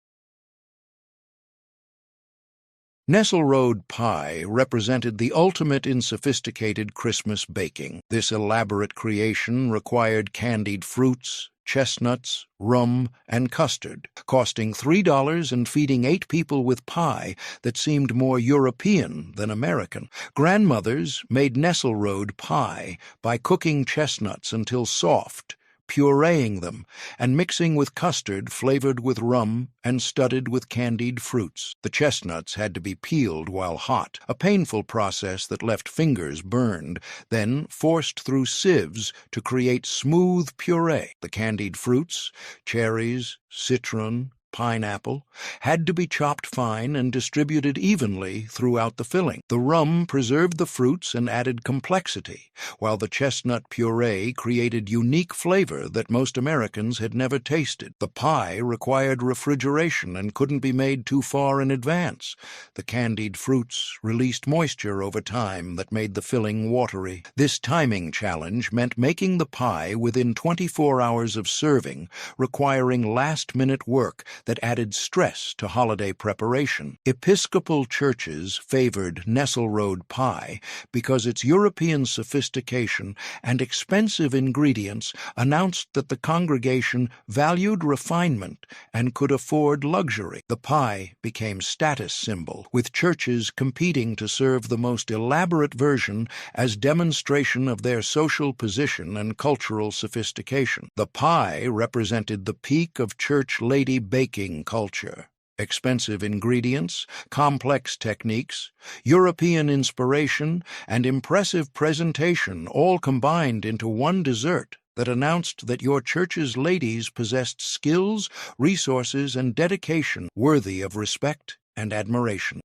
Nesselrode pie represented the ultimate in sophisticated Christmas baking. This elaborate creation required candied fruits, chestnuts, rum, and custard, costing $3 and feeding 8 people with pie that seemed more European than American. Grandmothers made Nesselrode pie by cooking chestnuts until soft, pureeing them, and mixing with custard flavored with rum and studded with candied fruits. The chestnuts had to be peeled while hot, a painful process that left fingers burned, then forced through sieves to create smooth puree. The candied fruits, cherries, citron, pineapple, had to be chopped fine and distributed evenly throughout the filling. The rum preserved the fruits and added complexity, while the chestnut puree created unique flavor that most Americans had never tasted. The pie required refrigeration and couldn't be made too far in advance. The candied fruits released moisture over time that made the filling watery. This timing challenge meant making the pie within 24 hours of serving, requiring last-minute work that added stress to holiday preparation. Episcopal churches favored Nesselrode pie because its European sophistication and expensive ingredients announced that the congregation valued refinement and could afford luxury. The pie became status symbol, with churches competing to serve the most elaborate version as demonstration of their social position and cultural sophistication. The pie represented the peak of church lady baking culture. Expensive ingredients, complex techniques, European inspiration, and impressive presentation all combined into one dessert that announced that your church's ladies possessed skills, resources, and dedication worthy of respect and admiration.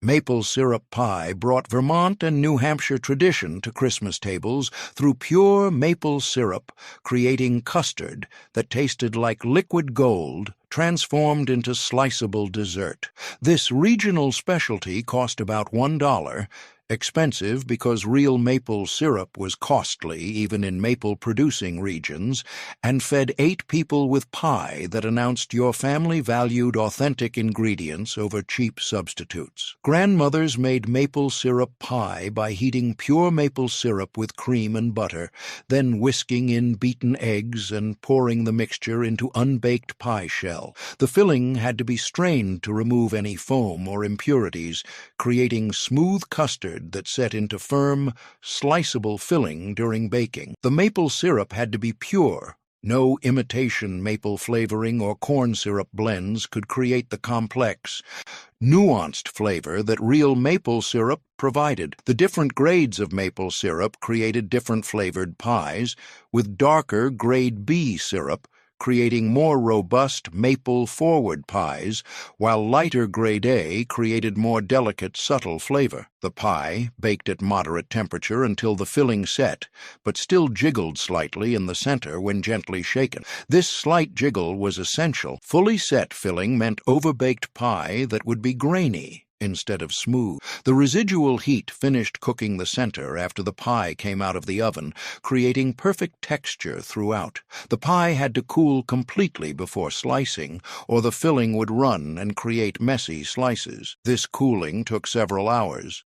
Maple syrup pie brought Vermont and New Hampshire tradition to Christmas tables through pure maple syrup, creating custard that tasted like liquid gold, transformed into sliceable dessert. This regional specialty cost about $1, expensive because real maple syrup was costly even in maple-producing regions, and fed 8 people with pie that announced your family valued authentic ingredients over cheap substitutes. Grandmothers made maple syrup pie by heating pure maple syrup with cream and butter, then whisking in beaten eggs and pouring the mixture into unbaked pie shell. The filling had to be strained to remove any foam or impurities, creating smooth custard that set into firm, sliceable filling during baking. The maple syrup had to be pure, No imitation maple flavoring or corn syrup blends could create the complex, nuanced flavor that real maple syrup provided. The different grades of maple syrup created different flavored pies, with darker grade B syrup creating more robust maple-forward pies, while lighter grade A created more delicate, subtle flavor. The pie, baked at moderate temperature until the filling set, but still jiggled slightly in the center when gently shaken. This slight jiggle was essential. Fully set filling meant overbaked pie that would be grainy instead of smooth. The residual heat finished cooking the center after the pie came out of the oven, creating perfect texture throughout. The pie had to cool completely before slicing, or the filling would run and create messy slices. This cooling took several hours.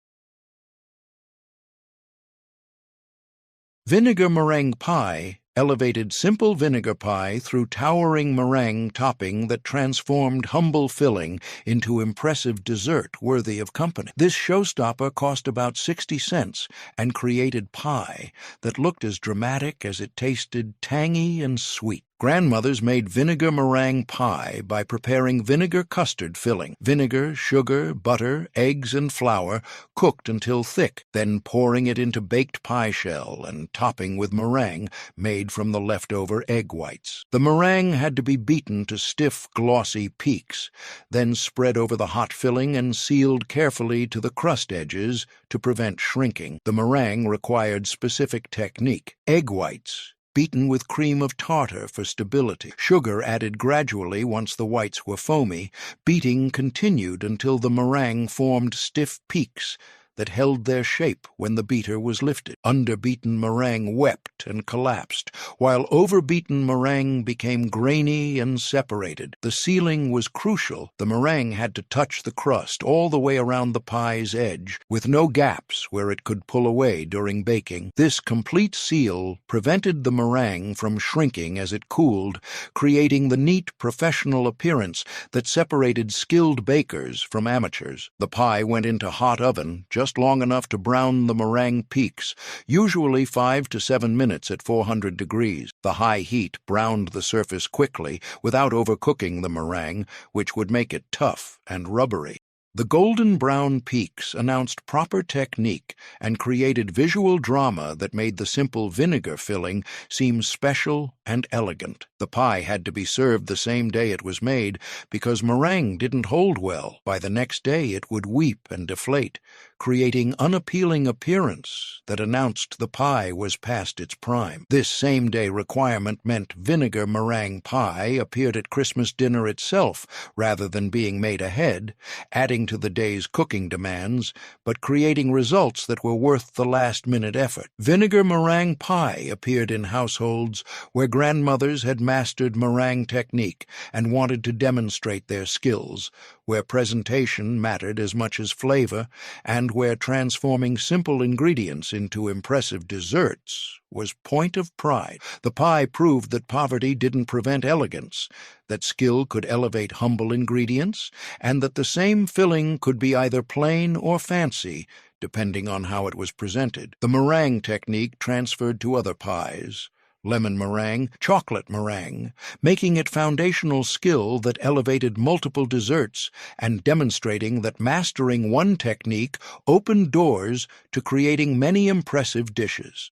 Vinegar meringue pie elevated simple vinegar pie through towering meringue topping that transformed humble filling into impressive dessert worthy of company. This showstopper cost about 60 cents and created pie that looked as dramatic as it tasted tangy and sweet. Grandmothers made vinegar meringue pie by preparing vinegar custard filling. Vinegar, sugar, butter, eggs, and flour cooked until thick, then pouring it into baked pie shell and topping with meringue made from the leftover egg whites. The meringue had to be beaten to stiff, glossy peaks, then spread over the hot filling and sealed carefully to the crust edges to prevent shrinking. The meringue required specific technique. Egg whites beaten with cream of tartar for stability. Sugar added gradually once the whites were foamy. Beating continued until the meringue formed stiff peaks that held their shape when the beater was lifted. Underbeaten meringue wept and collapsed, while overbeaten meringue became grainy and separated. The sealing was crucial. The meringue had to touch the crust all the way around the pie's edge, with no gaps where it could pull away during baking. This complete seal prevented the meringue from shrinking as it cooled, creating the neat professional appearance that separated skilled bakers from amateurs. The pie went into hot oven just long enough to brown the meringue peaks, usually 5 to 7 minutes at 400 degrees. The high heat browned the surface quickly without overcooking the meringue, which would make it tough and rubbery. The golden brown peaks announced proper technique and created visual drama that made the simple vinegar filling seem special and elegant. The pie had to be served the same day it was made because meringue didn't hold well. By the next day it would weep and deflate, creating unappealing appearance that announced the pie was past its prime. This same-day requirement meant vinegar meringue pie appeared at Christmas dinner itself rather than being made ahead, adding to the day's cooking demands, but creating results that were worth the last-minute effort. Vinegar meringue pie appeared in households where grandmothers had mastered meringue technique and wanted to demonstrate their skills, where presentation mattered as much as flavor, and where transforming simple ingredients into impressive desserts was point of pride. The pie proved that poverty didn't prevent elegance, that skill could elevate humble ingredients, and that the same filling could be either plain or fancy, depending on how it was presented. The meringue technique transferred to other pies: lemon meringue, chocolate meringue, making it foundational skill that elevated multiple desserts and demonstrating that mastering one technique opened doors to creating many impressive dishes.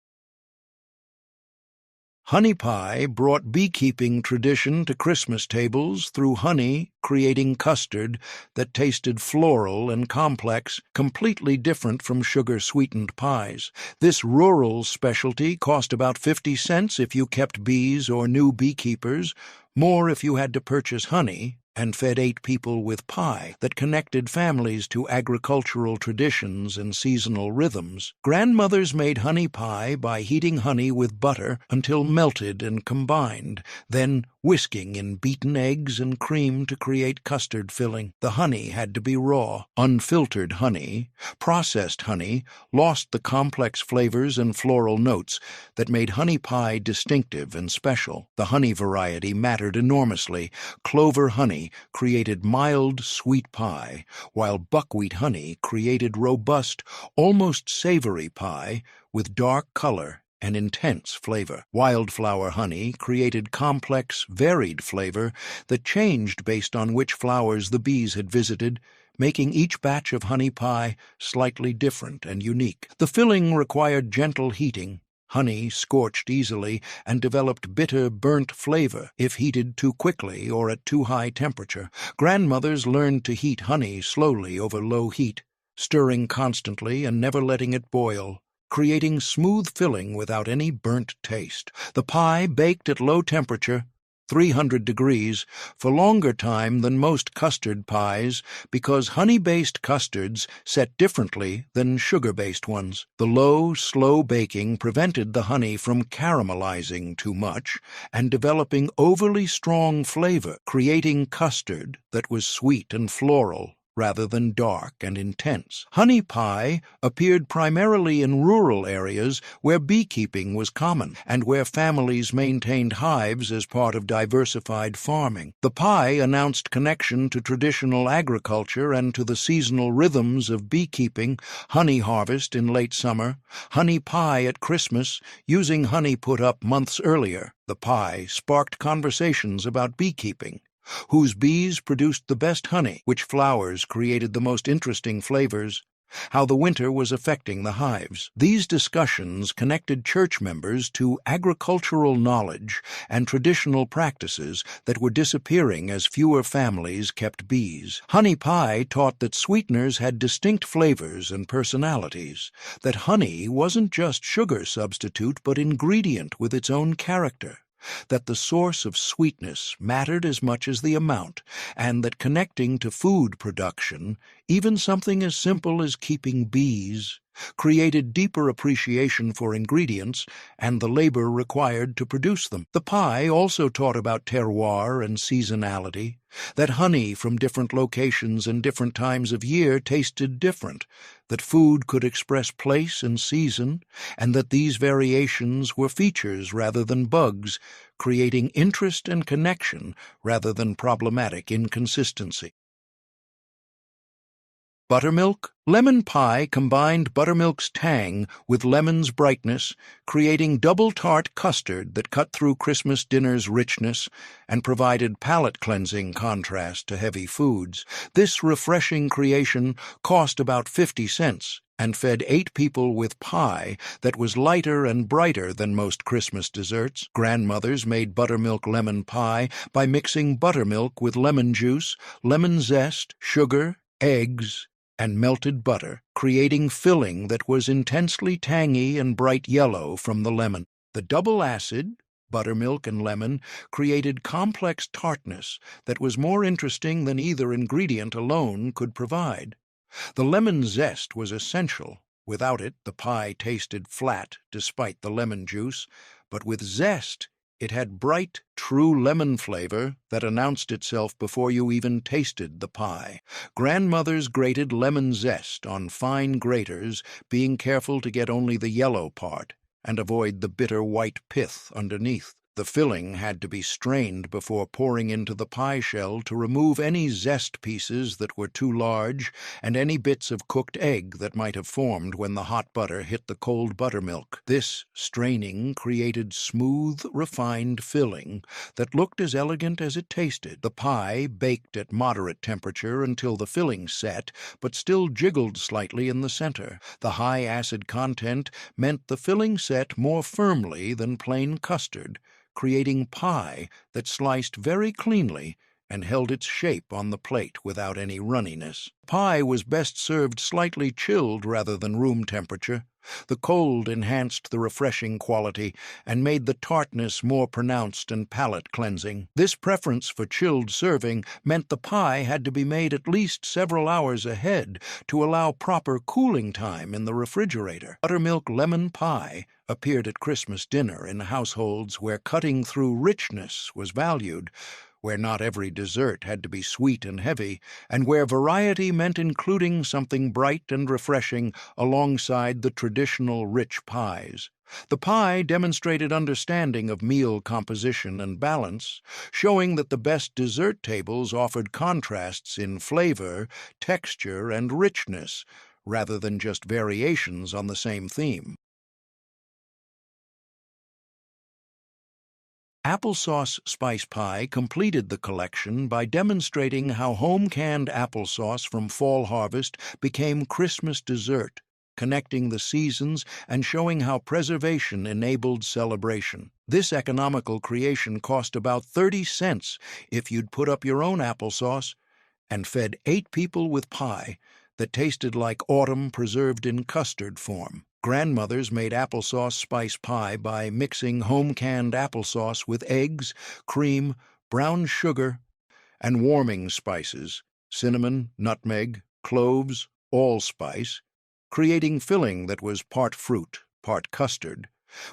Honey pie brought beekeeping tradition to Christmas tables through honey creating custard that tasted floral and complex, completely different from sugar-sweetened pies. This rural specialty cost about 50 cents if you kept bees or knew beekeepers, more if you had to purchase honey, and fed 8 people with pie that connected families to agricultural traditions and seasonal rhythms. Grandmothers made honey pie by heating honey with butter until melted and combined, then whisking in beaten eggs and cream to create custard filling. The honey had to be raw. Unfiltered honey, processed honey, lost the complex flavors and floral notes that made honey pie distinctive and special. The honey variety mattered enormously. Clover honey created mild, sweet pie, while buckwheat honey created robust, almost savory pie with dark color and intense flavor. Wildflower honey created complex, varied flavor that changed based on which flowers the bees had visited, making each batch of honey pie slightly different and unique. The filling required gentle heating. Honey scorched easily and developed bitter, burnt flavor if heated too quickly or at too high temperature. Grandmothers learned to heat honey slowly over low heat, stirring constantly and never letting it boil, creating smooth filling without any burnt taste. The pie baked at low temperature, 300 degrees, for longer time than most custard pies because honey-based custards set differently than sugar-based ones. The low, slow baking prevented the honey from caramelizing too much and developing overly strong flavor, creating custard that was sweet and floral rather than dark and intense. Honey pie appeared primarily in rural areas where beekeeping was common and where families maintained hives as part of diversified farming. The pie announced connection to traditional agriculture and to the seasonal rhythms of beekeeping, honey harvest in late summer, honey pie at Christmas, using honey put up months earlier. The pie sparked conversations about beekeeping. Whose bees produced the best honey, which flowers created the most interesting flavors, how the winter was affecting the hives. These discussions connected church members to agricultural knowledge and traditional practices that were disappearing as fewer families kept bees. Honey pie taught that sweeteners had distinct flavors and personalities, that honey wasn't just sugar substitute but ingredient with its own character, that the source of sweetness mattered as much as the amount, and that connecting to food production, even something as simple as keeping bees, created deeper appreciation for ingredients and the labor required to produce them. The pie also taught about terroir and seasonality, that honey from different locations and different times of year tasted different, that food could express place and season, and that these variations were features rather than bugs, creating interest and connection rather than problematic inconsistency. Buttermilk. Lemon pie combined buttermilk's tang with lemon's brightness, creating double-tart custard that cut through Christmas dinner's richness and provided palate-cleansing contrast to heavy foods. This refreshing creation cost about 50 cents and fed 8 people with pie that was lighter and brighter than most Christmas desserts. Grandmothers made buttermilk lemon pie by mixing buttermilk with lemon juice, lemon zest, sugar, eggs, and melted butter, creating filling that was intensely tangy and bright yellow from the lemon. The double acid, buttermilk and lemon, created complex tartness that was more interesting than either ingredient alone could provide. The lemon zest was essential. Without it, the pie tasted flat despite the lemon juice, but with zest, it had bright, true lemon flavor that announced itself before you even tasted the pie. Grandmothers grated lemon zest on fine graters, being careful to get only the yellow part and avoid the bitter white pith underneath. The filling had to be strained before pouring into the pie shell to remove any zest pieces that were too large and any bits of cooked egg that might have formed when the hot butter hit the cold buttermilk. This straining created smooth, refined filling that looked as elegant as it tasted. The pie baked at moderate temperature until the filling set, but still jiggled slightly in the center. The high acid content meant the filling set more firmly than plain custard, creating pie that sliced very cleanly and held its shape on the plate without any runniness. Pie was best served slightly chilled rather than room temperature. The cold enhanced the refreshing quality and made the tartness more pronounced and palate-cleansing. This preference for chilled serving meant the pie had to be made at least several hours ahead to allow proper cooling time in the refrigerator. Buttermilk lemon pie appeared at Christmas dinner in households where cutting through richness was valued, where not every dessert had to be sweet and heavy, and where variety meant including something bright and refreshing alongside the traditional rich pies. The pie demonstrated understanding of meal composition and balance, showing that the best dessert tables offered contrasts in flavor, texture, and richness, rather than just variations on the same theme. Applesauce spice pie completed the collection by demonstrating how home-canned applesauce from fall harvest became Christmas dessert, connecting the seasons and showing how preservation enabled celebration. This economical creation cost about 30 cents if you'd put up your own applesauce, and fed 8 people with pie that tasted like autumn preserved in custard form. Grandmothers made applesauce spice pie by mixing home-canned applesauce with eggs, cream, brown sugar, and warming spices, cinnamon, nutmeg, cloves, allspice, creating filling that was part fruit, part custard,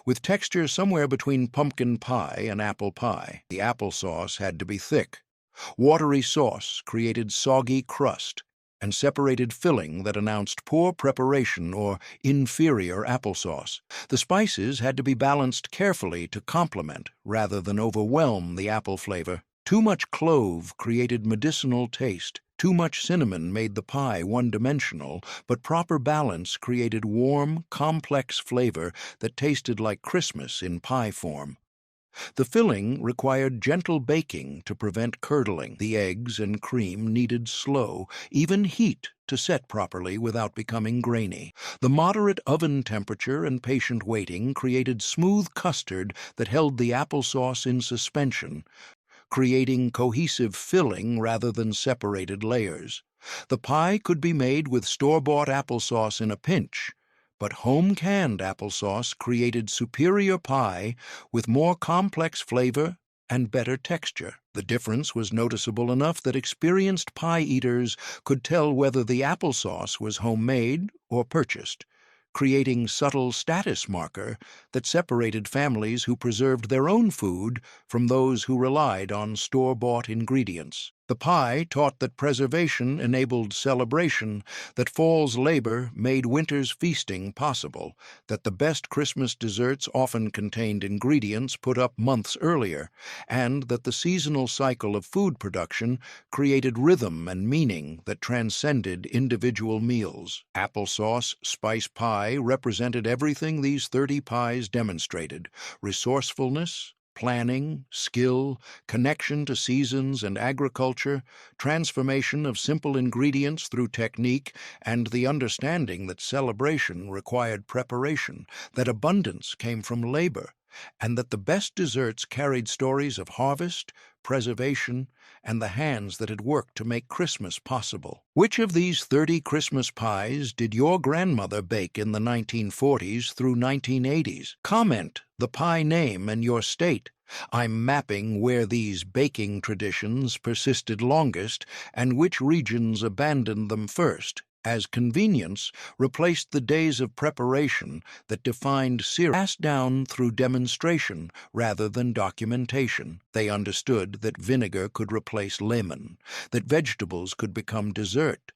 with texture somewhere between pumpkin pie and apple pie. The applesauce had to be thick. Watery sauce created soggy crust and separated filling that announced poor preparation or inferior applesauce. The spices had to be balanced carefully to complement rather than overwhelm the apple flavor. Too much clove created medicinal taste. Too much cinnamon made the pie one-dimensional, but proper balance created warm, complex flavor that tasted like Christmas in pie form. The filling required gentle baking to prevent curdling. The eggs and cream needed slow, even heat to set properly without becoming grainy. The moderate oven temperature and patient waiting created smooth custard that held the applesauce in suspension, creating cohesive filling rather than separated layers. The pie could be made with store-bought applesauce in a pinch, but home-canned applesauce created superior pie with more complex flavor and better texture. The difference was noticeable enough that experienced pie eaters could tell whether the applesauce was homemade or purchased, creating subtle status marker that separated families who preserved their own food from those who relied on store-bought ingredients. The pie taught that preservation enabled celebration, that fall's labor made winter's feasting possible, that the best Christmas desserts often contained ingredients put up months earlier, and that the seasonal cycle of food production created rhythm and meaning that transcended individual meals. Applesauce spice pie represented everything these 30 pies demonstrated: resourcefulness, planning, skill, connection to seasons and agriculture, transformation of simple ingredients through technique, and the understanding that celebration required preparation, that abundance came from labor, and that the best desserts carried stories of harvest, preservation, and the hands that had worked to make Christmas possible. Which of these 30 Christmas pies did your grandmother bake in the 1940s through 1980s? Comment the pie name and your state. I'm mapping where these baking traditions persisted longest and which regions abandoned them first, as convenience replaced the days of preparation that defined cereal, passed down through demonstration rather than documentation. They understood that vinegar could replace lemon, that vegetables could become dessert,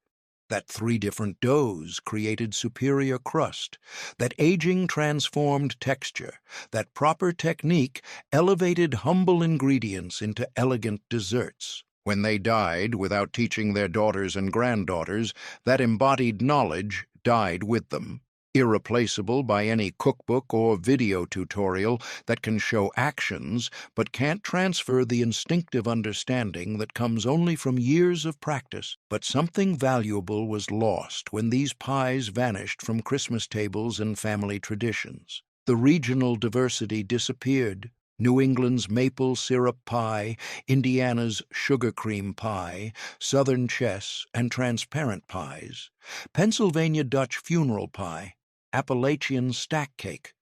that 3 different doughs created superior crust, that aging transformed texture, that proper technique elevated humble ingredients into elegant desserts. When they died without teaching their daughters and granddaughters, that embodied knowledge died with them. Irreplaceable by any cookbook or video tutorial that can show actions but can't transfer the instinctive understanding that comes only from years of practice. But something valuable was lost when these pies vanished from Christmas tables and family traditions. The regional diversity disappeared. New England's maple syrup pie, Indiana's sugar cream pie, Southern chess and transparent pies, Pennsylvania Dutch funeral pie, Appalachian stack cake.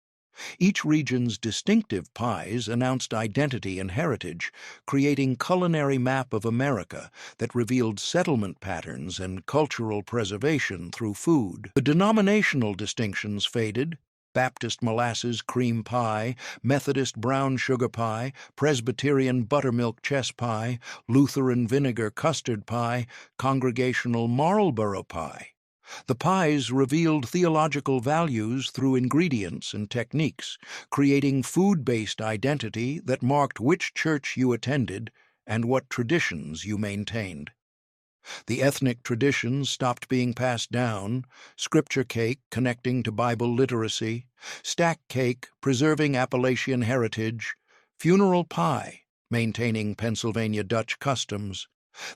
Each region's distinctive pies announced identity and heritage, creating a culinary map of America that revealed settlement patterns and cultural preservation through food. The denominational distinctions faded. Baptist molasses cream pie, Methodist brown sugar pie, Presbyterian buttermilk chess pie, Lutheran vinegar custard pie, Congregational Marlborough pie. The pies revealed theological values through ingredients and techniques, creating food-based identity that marked which church you attended and what traditions you maintained. The ethnic traditions stopped being passed down: scripture cake connecting to Bible literacy, stack cake preserving Appalachian heritage, Funeral pie, maintaining Pennsylvania Dutch customs.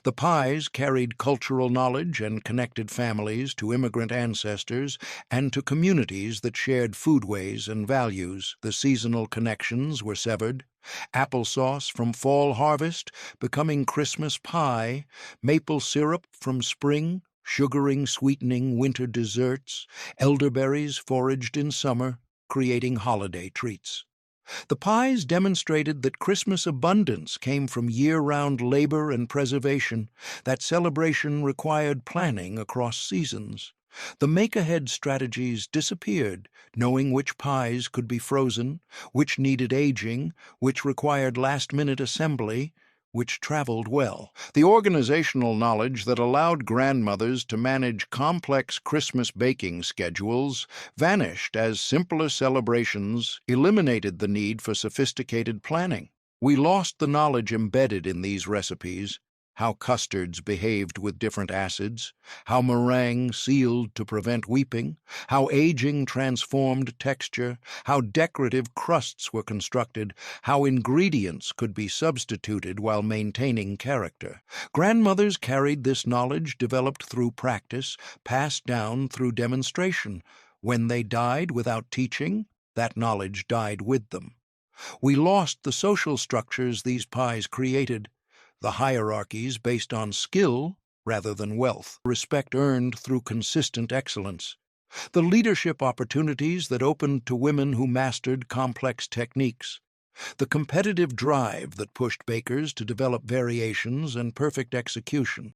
The pies carried cultural knowledge and connected families to immigrant ancestors and to communities that shared foodways and values. The seasonal connections were severed. Applesauce from fall harvest becoming Christmas pie, maple syrup from spring, sugaring, sweetening winter desserts, elderberries foraged in summer, creating holiday treats. The pies demonstrated that Christmas abundance came from year-round labor and preservation, that celebration required planning across seasons. The make-ahead strategies disappeared, knowing which pies could be frozen, which needed aging, which required last-minute assembly, which traveled well. The organizational knowledge that allowed grandmothers to manage complex Christmas baking schedules vanished as simpler celebrations eliminated the need for sophisticated planning. We lost the knowledge embedded in these recipes, how custards behaved with different acids, how meringue sealed to prevent weeping, how aging transformed texture, how decorative crusts were constructed, how ingredients could be substituted while maintaining character. Grandmothers carried this knowledge developed through practice, passed down through demonstration. When they died without teaching, that knowledge died with them. We lost the social structures these pies created, the hierarchies based on skill rather than wealth, respect earned through consistent excellence, the leadership opportunities that opened to women who mastered complex techniques, the competitive drive that pushed bakers to develop variations and perfect execution.